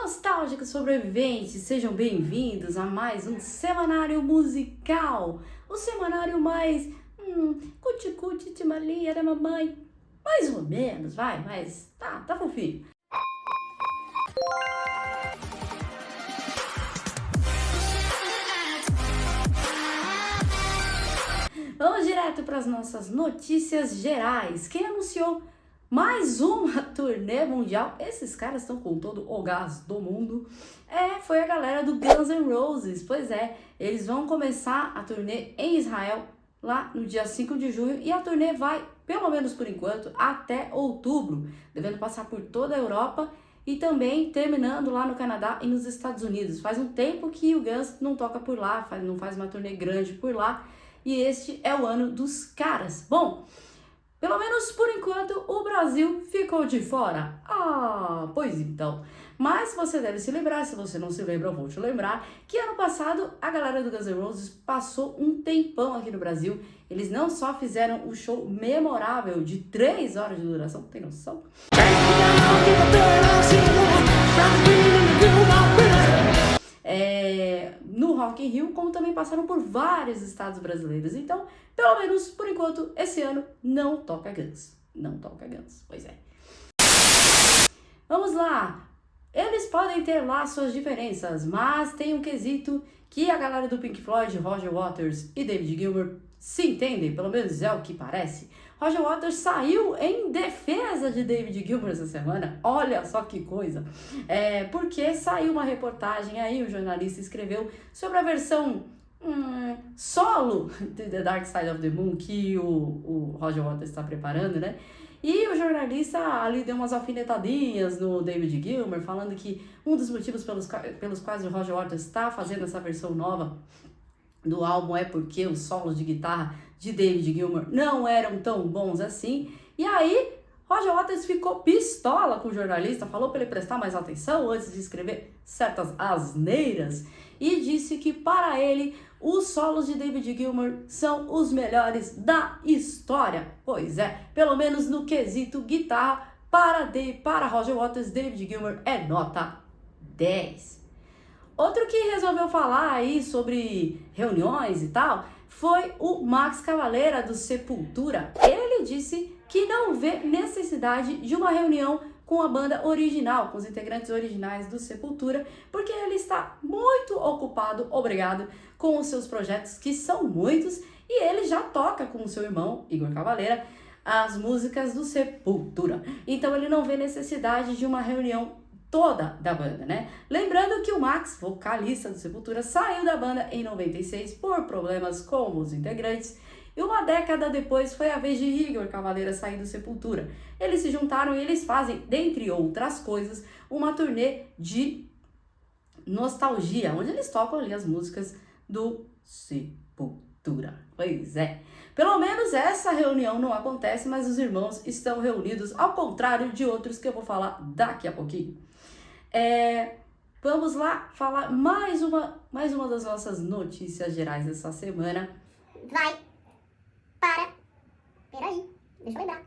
Nostálgicos sobreviventes, sejam bem-vindos a mais um semanário musical. O semanário mais cuti-cuti de Maria da mamãe. Mais ou menos, vai, mas tá fofinho. Vamos direto para as nossas notícias gerais. Quem anunciou mais uma turnê mundial? Esses caras estão com todo o gás do mundo. Foi a galera do Guns N' Roses. Pois é, eles vão começar a turnê em Israel lá no dia 5 de junho e a turnê vai, pelo menos por enquanto, até outubro, devendo passar por toda a Europa e também terminando lá no Canadá e nos Estados Unidos. Faz um tempo que o Guns não toca por lá, não faz uma turnê grande por lá. E este é o ano dos caras. Bom, pelo menos por enquanto o Brasil ficou de fora. Pois então. Mas você deve se lembrar, se você não se lembra eu vou te lembrar, que ano passado a galera do Guns N' Roses passou um tempão aqui no Brasil. Eles não só fizeram o show memorável de 3 horas de duração, tem noção? No Rock in Rio, como também passaram por vários estados brasileiros. Então, pelo menos por enquanto, esse ano não toca Guns. Não toca Guns, pois é. Vamos lá! Eles podem ter lá suas diferenças, mas tem um quesito que a galera do Pink Floyd, Roger Waters e David Gilmour se entendem, pelo menos é o que parece. Roger Waters saiu em defesa de David Gilmour essa semana, olha só que coisa, porque saiu uma reportagem aí, o jornalista escreveu sobre a versão solo de The Dark Side of the Moon que o Roger Waters está preparando, né? E o jornalista ali deu umas alfinetadinhas no David Gilmour, falando que um dos motivos pelos quais o Roger Waters está fazendo essa versão nova do álbum é porque os solos de guitarra de David Gilmour não eram tão bons assim. E aí, Roger Waters ficou pistola com o jornalista, falou para ele prestar mais atenção antes de escrever certas asneiras e disse que para ele os solos de David Gilmour são os melhores da história. Pois é, pelo menos no quesito guitarra, para Roger Waters, David Gilmour é nota 10. Outro que resolveu falar aí sobre reuniões e tal foi o Max Cavalera do Sepultura. Ele disse que não vê necessidade de uma reunião com a banda original, com os integrantes originais do Sepultura, porque ele está muito ocupado, obrigado, com os seus projetos, que são muitos, e ele já toca com o seu irmão, Igor Cavalera, as músicas do Sepultura. Então ele não vê necessidade de uma reunião toda da banda, né? Lembrando que o Max, vocalista do Sepultura, saiu da banda em 96 por problemas com os integrantes, e uma década depois foi a vez de Igor Cavalera sair do Sepultura. Eles se juntaram e eles fazem, dentre outras coisas, uma turnê de nostalgia, onde eles tocam ali as músicas do Sepultura. Pois é. Pelo menos essa reunião não acontece, mas os irmãos estão reunidos, ao contrário de outros que eu vou falar daqui a pouquinho. Vamos lá falar mais uma das nossas notícias gerais dessa semana. Peraí, deixa eu lembrar.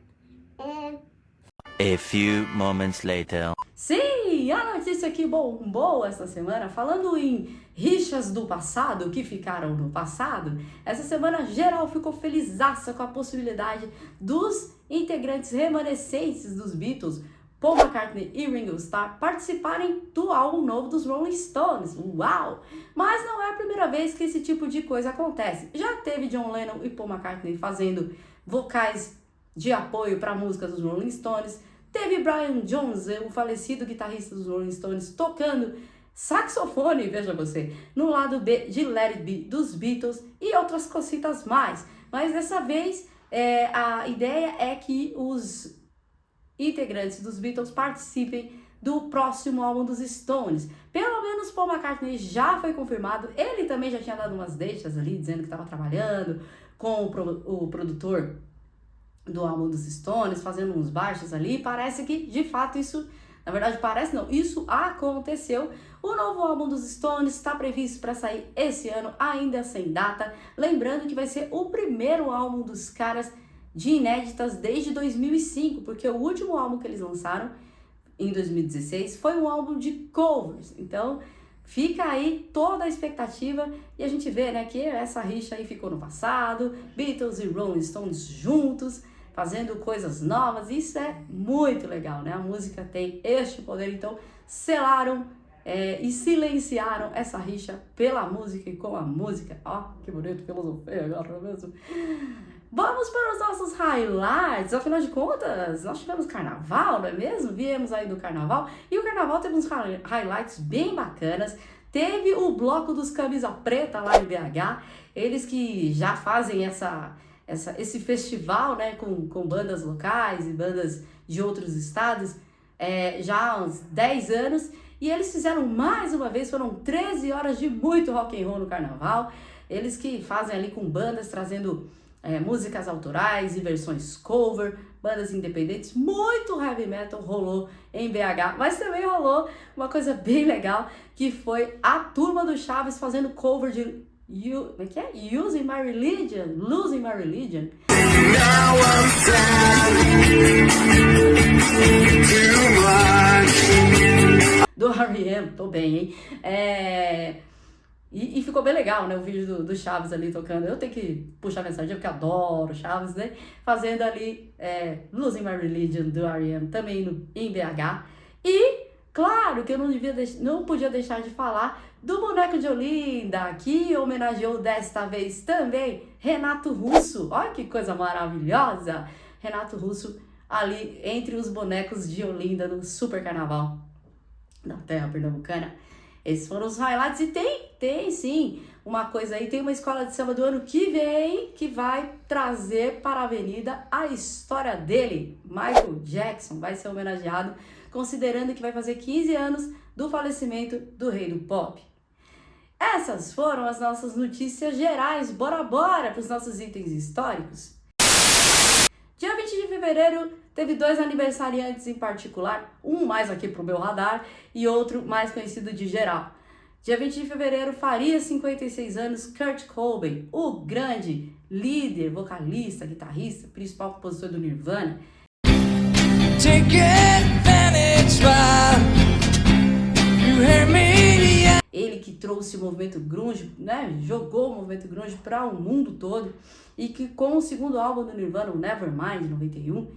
A few moments later. Sim, a notícia que bombou essa semana, falando em rixas do passado, que ficaram no passado, essa semana geral ficou felizaça com a possibilidade dos integrantes remanescentes dos Beatles, Paul McCartney e Ringo Starr, participarem do álbum novo dos Rolling Stones. Uau! Mas não é a primeira vez que esse tipo de coisa acontece. Já teve John Lennon e Paul McCartney fazendo vocais de apoio para músicas dos Rolling Stones. Teve Brian Jones, o falecido guitarrista dos Rolling Stones, tocando saxofone, veja você, no lado B de Let It Be dos Beatles e outras cositas mais. Mas dessa vez a ideia é que os integrantes dos Beatles participem do próximo álbum dos Stones. Pelo menos Paul McCartney já foi confirmado, ele também já tinha dado umas deixas ali, dizendo que estava trabalhando com o produtor do álbum dos Stones, fazendo uns baixos ali. Parece que de fato isso, na verdade parece não, isso aconteceu. O novo álbum dos Stones está previsto para sair esse ano, ainda sem data, lembrando que vai ser o primeiro álbum dos caras de inéditas desde 2005, porque o último álbum que eles lançaram em 2016, foi um álbum de covers. Então, fica aí toda a expectativa e a gente vê, né, que essa rixa aí ficou no passado, Beatles e Rolling Stones juntos, fazendo coisas novas, isso é muito legal, né? A música tem este poder, então selaram e silenciaram essa rixa pela música e com a música. Ó, que bonito, filosofia agora, não é mesmo? Vamos para os nossos highlights, afinal de contas, nós tivemos carnaval, não é mesmo? Viemos aí do carnaval, e o carnaval teve uns highlights bem bacanas. Teve o bloco dos Camisa Preta lá em BH, eles que já fazem esse festival, né, com bandas locais e bandas de outros estados, já há uns 10 anos, e eles fizeram mais uma vez, foram 13 horas de muito rock and roll no carnaval, eles que fazem ali com bandas, trazendo músicas autorais e versões cover, bandas independentes, muito heavy metal rolou em BH, mas também rolou uma coisa bem legal, que foi a turma do Chaves fazendo cover de como é que é? Losing My Religion. Now I'm sad, too much. Do R.E.M., tô bem, hein? E ficou bem legal, né? O vídeo do Chaves ali tocando. Eu tenho que puxar mensagem porque eu adoro Chaves, né? Fazendo ali Losing My Religion do R.E.M. também em BH. E, claro, que eu não podia deixar de falar do boneco de Olinda, que homenageou desta vez também Renato Russo. Olha que coisa maravilhosa! Renato Russo ali entre os bonecos de Olinda no Super Carnaval da terra pernambucana. Esses foram os highlights e tem sim uma coisa aí, tem uma escola de samba do ano que vem que vai trazer para a avenida a história dele. Michael Jackson vai ser homenageado, considerando que vai fazer 15 anos do falecimento do rei do pop. Essas foram as nossas notícias gerais. Bora para os nossos itens históricos. Dia 20 de fevereiro teve 2 aniversariantes em particular, um mais aqui pro meu radar e outro mais conhecido de geral. Dia 20 de fevereiro faria 56 anos Kurt Cobain, o grande líder, vocalista, guitarrista, principal compositor do Nirvana. Ele que trouxe o movimento grunge, né? Jogou o movimento grunge para o mundo todo e que com o segundo álbum do Nirvana, o Nevermind, 91,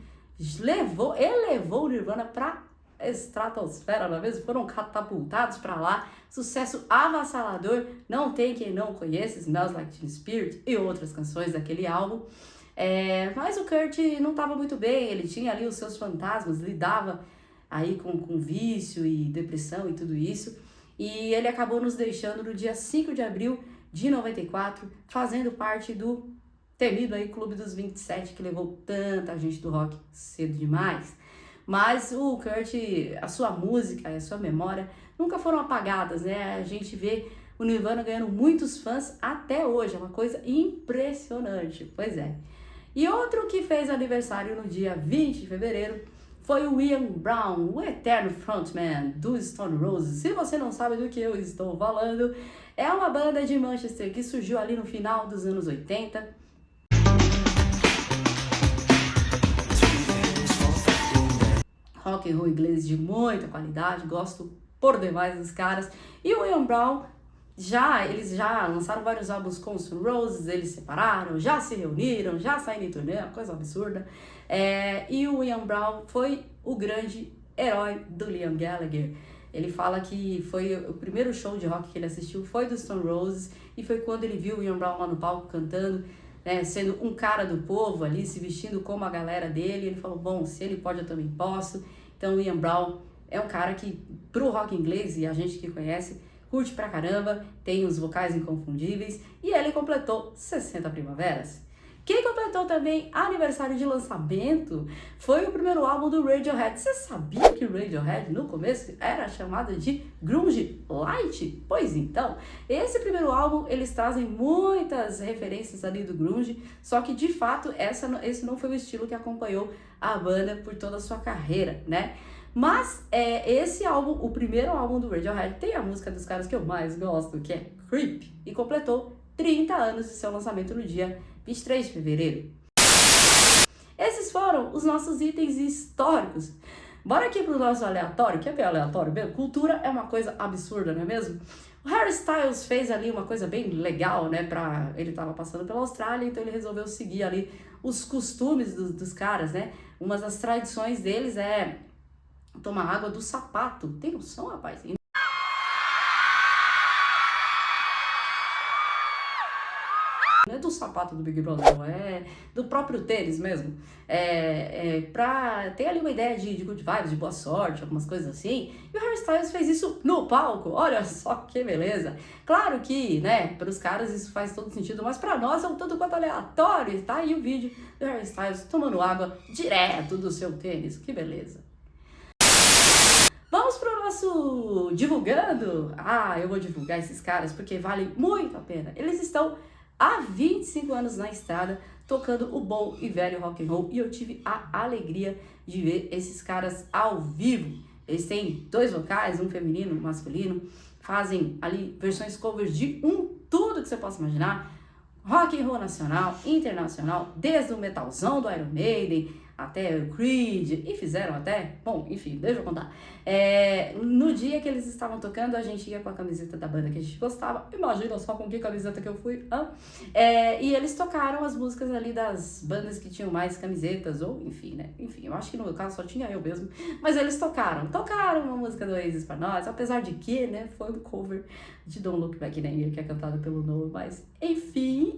elevou o Nirvana para a estratosfera, não é mesmo? Foram catapultados para lá, sucesso avassalador, não tem quem não conheça, Smells Like Teen Spirit e outras canções daquele álbum. Mas o Kurt não estava muito bem, ele tinha ali os seus fantasmas, lidava aí com vício e depressão e tudo isso. E ele acabou nos deixando no dia 5 de abril de 94, fazendo parte do temido aí Clube dos 27, que levou tanta gente do rock cedo demais. Mas o Kurt, a sua música e a sua memória nunca foram apagadas, né? A gente vê o Nirvana ganhando muitos fãs até hoje, é uma coisa impressionante, pois é. E outro que fez aniversário no dia 20 de fevereiro foi o Ian Brown, o eterno frontman do Stone Roses. Se você não sabe do que eu estou falando, é uma banda de Manchester que surgiu ali no final dos anos 80. Rock and roll inglês de muita qualidade, gosto por demais dos caras. E o Ian Brown, eles já lançaram vários álbuns com os Stone Roses, eles se separaram, já se reuniram, já saíram em turnê, uma coisa absurda. E o Ian Brown foi o grande herói do Liam Gallagher. Ele fala que foi o primeiro show de rock que ele assistiu foi do Stone Roses, e foi quando ele viu o Ian Brown lá no palco cantando, né, sendo um cara do povo ali, se vestindo como a galera dele. Ele falou, bom, se ele pode, eu também posso. Então o Ian Brown é um cara que, pro rock inglês, e a gente que conhece, curte pra caramba, tem os vocais inconfundíveis, e ele completou 60 primaveras. Quem completou também aniversário de lançamento foi o primeiro álbum do Radiohead. Você sabia que o Radiohead no começo era chamado de Grunge Light? Pois então, esse primeiro álbum eles trazem muitas referências ali do grunge, só que de fato esse não foi o estilo que acompanhou a banda por toda a sua carreira, né? Mas esse álbum, o primeiro álbum do Radiohead, tem a música dos caras que eu mais gosto, que é Creep, e completou 30 anos de seu lançamento no dia 23 de fevereiro. Esses foram os nossos itens históricos. Bora aqui pro nosso aleatório, que é bem aleatório mesmo. Cultura é uma coisa absurda, não é mesmo? O Harry Styles fez ali uma coisa bem legal, né? Ele tava passando pela Austrália, então ele resolveu seguir ali os costumes dos caras, né? Uma das tradições deles é tomar água do sapato. Tem noção, rapaz? Não é do sapato do Big Brother, não, é do próprio tênis mesmo. Pra ter ali uma ideia de good vibes, de boa sorte, algumas coisas assim. E o Harry Styles fez isso no palco, olha só que beleza. Claro que, né, para os caras isso faz todo sentido, mas para nós é um tanto quanto aleatório. Tá aí o vídeo do Harry Styles tomando água direto do seu tênis, que beleza. Vamos pro nosso divulgando? Eu vou divulgar esses caras porque vale muito a pena. Eles estão há 25 anos na estrada, tocando o bom e velho rock and roll, e eu tive a alegria de ver esses caras ao vivo. Eles têm 2 vocais, um feminino, um masculino, fazem ali versões covers de tudo que você possa imaginar, rock and roll nacional, internacional, desde o metalzão do Iron Maiden até o Creed, e fizeram até, bom, enfim, deixa eu contar. No dia que eles estavam tocando, a gente ia com a camiseta da banda que a gente gostava, imagina só com que camiseta que eu fui, e eles tocaram as músicas ali das bandas que tinham mais camisetas, ou enfim, né, enfim, eu acho que no meu caso só tinha eu mesmo, mas eles tocaram uma música do Oasis pra nós, apesar de que, né, foi um cover de Don't Look Back in Anger, que é cantada pelo Noah, mas enfim,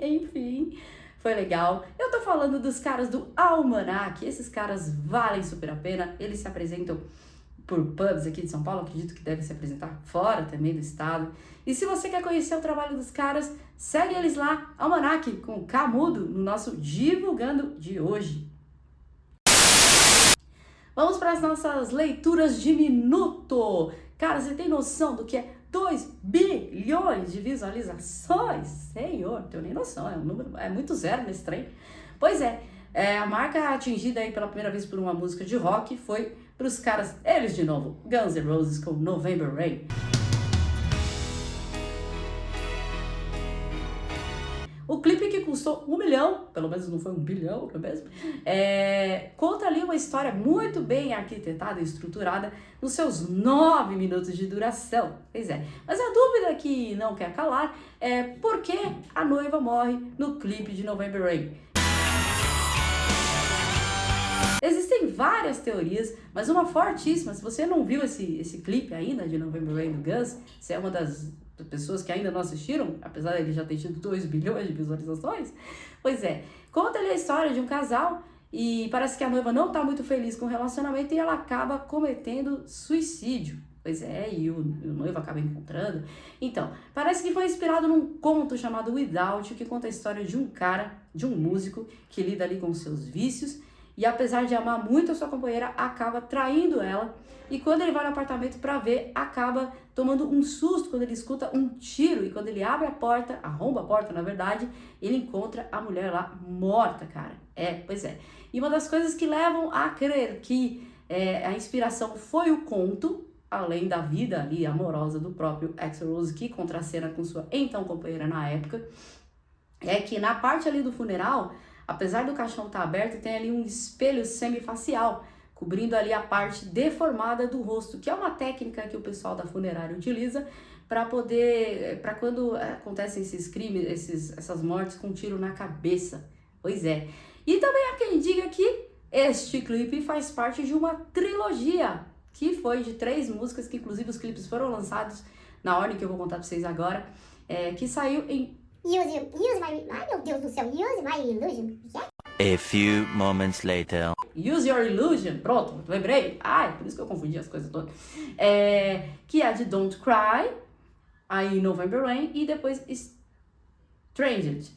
foi legal. Eu tô falando dos caras do Almanac. Esses caras valem super a pena. Eles se apresentam por pubs aqui de São Paulo. Acredito que devem se apresentar fora também do estado. E se você quer conhecer o trabalho dos caras, segue eles lá, Almanac, com o K mudo, no nosso Divulgando de hoje. Vamos para as nossas leituras de minuto. Cara, você tem noção do que é 2 bilhões de visualizações? Senhor, não tenho nem noção, é um número, é muito zero nesse trem. Pois a marca atingida aí pela primeira vez por uma música de rock foi para os caras, eles de novo, Guns N' Roses com November Rain. O clipe que custou 1 milhão, pelo menos não foi 1 bilhão, não é mesmo? Conta ali uma história muito bem arquitetada e estruturada nos seus 9 minutos de duração. Pois é, mas a dúvida que não quer calar é por que a noiva morre no clipe de November Rain. Existem várias teorias, mas uma fortíssima, se você não viu esse clipe ainda de November Rain do Guns, você é uma das pessoas que ainda não assistiram, apesar de ele já ter tido 2 bilhões de visualizações, conta ali a história de um casal e parece que a noiva não tá muito feliz com o relacionamento e ela acaba cometendo suicídio. E o noivo acaba encontrando. Então, parece que foi inspirado num conto chamado Without, que conta a história de um cara, de um músico, que lida ali com seus vícios e apesar de amar muito a sua companheira, acaba traindo ela. E quando ele vai no apartamento pra ver, acaba tomando um susto quando ele escuta um tiro. E quando ele abre a porta, arromba a porta na verdade, ele encontra a mulher lá morta, cara. E uma das coisas que levam a crer que a inspiração foi o conto, além da vida ali amorosa do próprio Axl Rose, que contracena com sua então companheira na época, é que na parte ali do funeral, apesar do caixão estar aberto, tem ali um espelho semifacial, cobrindo ali a parte deformada do rosto, que é uma técnica que o pessoal da funerária utiliza para quando acontecem esses crimes, essas mortes com um tiro na cabeça. E também há quem diga que este clipe faz parte de uma trilogia, que foi de 3 músicas, que inclusive os clipes foram lançados na ordem que eu vou contar para vocês agora, que saiu em... Ai, meu Deus do céu, Use My Illusion. A few moments later. Use Your Illusion, pronto, lembrei. Por isso que eu confundi as coisas todas. Que é de Don't Cry, aí November Rain e depois Stranged.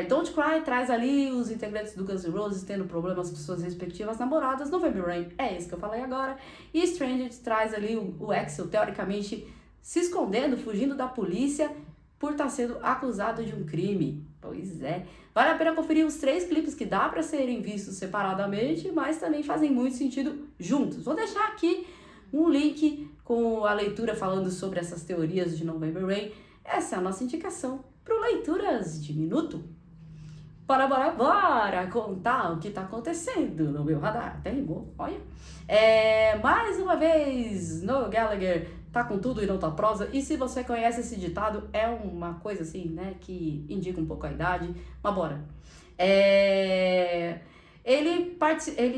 Don't Cry traz ali os integrantes do Guns N' Roses tendo problemas com suas respectivas namoradas. November Rain é esse que eu falei agora. E Stranged traz ali o Axl, teoricamente, se escondendo, fugindo da polícia por estar sendo acusado de um crime. Vale a pena conferir os 3 clipes que dá para serem vistos separadamente, mas também fazem muito sentido juntos. Vou deixar aqui um link com a leitura falando sobre essas teorias de November Rain. Essa é a nossa indicação para Leituras de Minuto. Bora contar o que tá acontecendo no meu radar. Até rimou, olha. Mais uma vez, Noel Gallagher tá com tudo e não tá prosa. E se você conhece esse ditado, é uma coisa assim, né, que indica um pouco a idade. Mas bora. Ele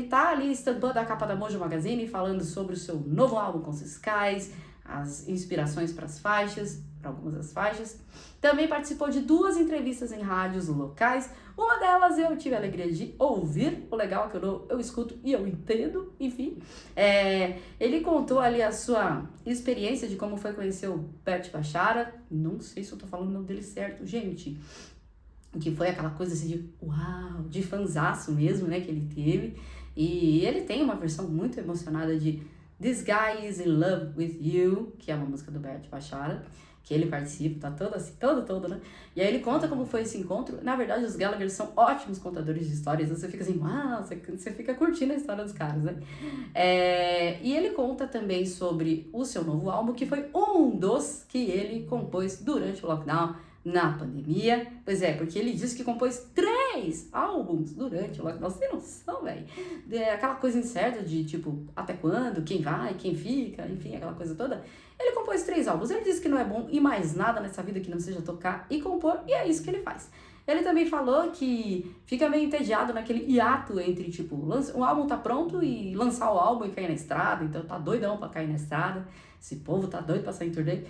tá ali estampando a capa da Mojo Magazine, falando sobre o seu novo álbum com Skies, as inspirações para as faixas, para algumas das faixas. Também participou de 2 entrevistas em rádios locais. Uma delas eu tive a alegria de ouvir. O legal é que eu escuto e eu entendo, enfim. Ele contou ali a sua experiência de como foi conhecer o Bert Bashara. Não sei se eu tô falando o nome dele certo, gente. Que foi aquela coisa assim de uau, de fanzaço mesmo, né, que ele teve. E ele tem uma versão muito emocionada de This Guy Is In Love With You, que é uma música do Bert Bashara, que ele participa, tá todo assim, todo, né? E aí ele conta como foi esse encontro. Na verdade, os Gallagher são ótimos contadores de histórias. Você fica assim, uau, você fica curtindo a história dos caras, né? E ele conta também sobre o seu novo álbum, que foi um dos que ele compôs durante o lockdown, na pandemia. Pois é, porque ele disse que compôs 3 álbuns durante o lockdown. Você tem noção, velho? Aquela coisa incerta de, tipo, até quando, quem vai, quem fica, enfim, aquela coisa toda. Ele compôs 3 álbuns. Ele disse que não é bom ir mais nada nessa vida que não seja tocar e compor, e é isso que ele faz. Ele também falou que fica meio entediado naquele hiato entre, tipo, o álbum tá pronto e lançar o álbum e cair na estrada, então tá doidão pra cair na estrada. Esse povo tá doido pra sair em turnê.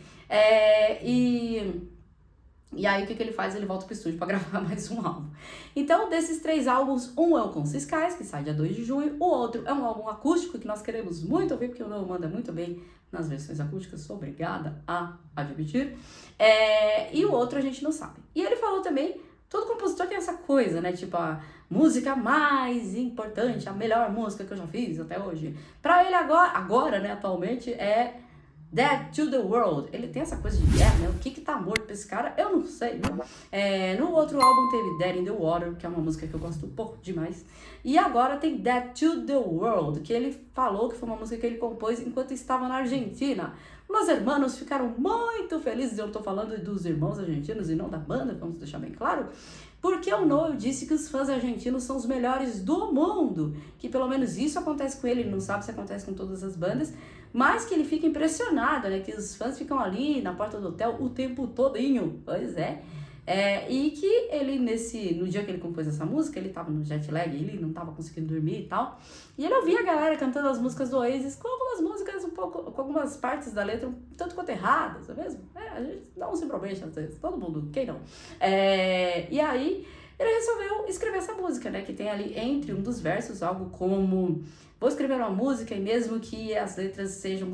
E aí, o que ele faz? Ele volta pro estúdio pra gravar mais um álbum. Então, desses 3 álbuns, um é o Com Skies, que sai dia 2 de junho. O outro é um álbum acústico, que nós queremos muito ouvir, porque o Noel manda muito bem nas versões acústicas, sou obrigada a admitir. E o outro a gente não sabe. E ele falou também, todo compositor tem essa coisa, né? Tipo, a música mais importante, a melhor música que eu já fiz até hoje. Pra ele agora, né, atualmente, é Dead to the World. Ele tem essa coisa de né? O que tá morto pra esse cara? Eu não sei, né? No outro álbum teve Dead in the Water, que é uma música que eu gosto um pouco demais. E agora tem Dead to the World, que ele falou que foi uma música que ele compôs enquanto estava na Argentina. Os hermanos ficaram muito felizes. Eu tô falando dos irmãos argentinos e não da banda, vamos deixar bem claro. Porque o Noel disse que os fãs argentinos são os melhores do mundo. Que pelo menos isso acontece com ele. Ele não sabe se acontece com todas as bandas. Mas que ele fica impressionado, né? Que os fãs ficam ali na porta do hotel o tempo todinho. Pois é. E que ele, no dia que ele compôs essa música, ele tava no jet lag, ele não tava conseguindo dormir e tal. E ele ouvia a galera cantando as músicas do Oasis com algumas músicas com algumas partes da letra tanto quanto erradas, não é mesmo? A gente dá uns improvisos às vezes, todo mundo, quem não? E aí ele resolveu escrever essa música, né? Que tem ali entre um dos versos algo como: vou escrever uma música e mesmo que as letras sejam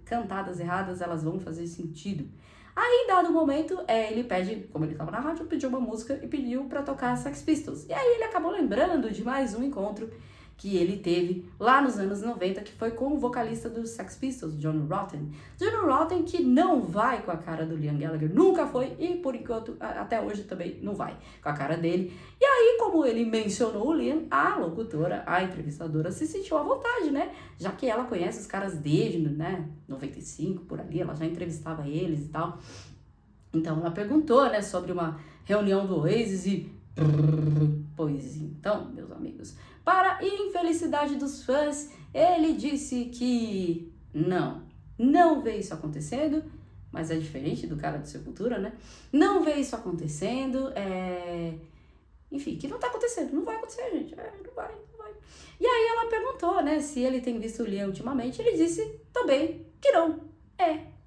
cantadas erradas, elas vão fazer sentido. Aí, em dado momento, ele pede, como ele estava na rádio, pediu uma música e pediu para tocar Sex Pistols. E aí ele acabou lembrando de mais um encontro que ele teve lá nos anos 90, que foi com o vocalista dos Sex Pistols, John Rotten. John Rotten que não vai com a cara do Liam Gallagher, nunca foi e por enquanto, até hoje também não vai com a cara dele. E aí, como ele mencionou o Liam, a locutora, a entrevistadora se sentiu à vontade, né? Já que ela conhece os caras desde, né, 95, por ali, ela já entrevistava eles e tal. Então ela perguntou, né, sobre uma reunião do Oasis e... Pois então, meus amigos, para a infelicidade dos fãs, ele disse que não vê isso acontecendo, mas é diferente do cara do Sepultura, né? Não vê isso acontecendo, enfim, que não tá acontecendo, não vai acontecer, gente, não vai. E aí ela perguntou, né, se ele tem visto o Liam ultimamente, ele disse também que não,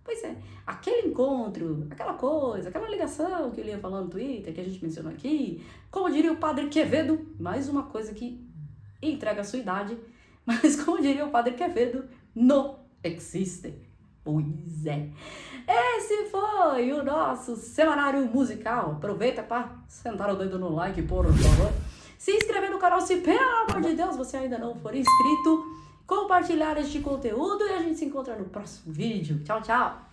pois é, aquele encontro, aquela coisa, aquela ligação que o Liam falou no Twitter, que a gente mencionou aqui, como diria o Padre Quevedo, mais uma coisa que entrega a sua idade, mas como diria o Padre Quevedo, não existe. Pois é. Esse foi o nosso semanário musical. Aproveita para sentar o dedo no like, por favor. Se inscrever no canal se, pelo amor de Deus, você ainda não for inscrito. Compartilhar este conteúdo e a gente se encontra no próximo vídeo. Tchau, tchau!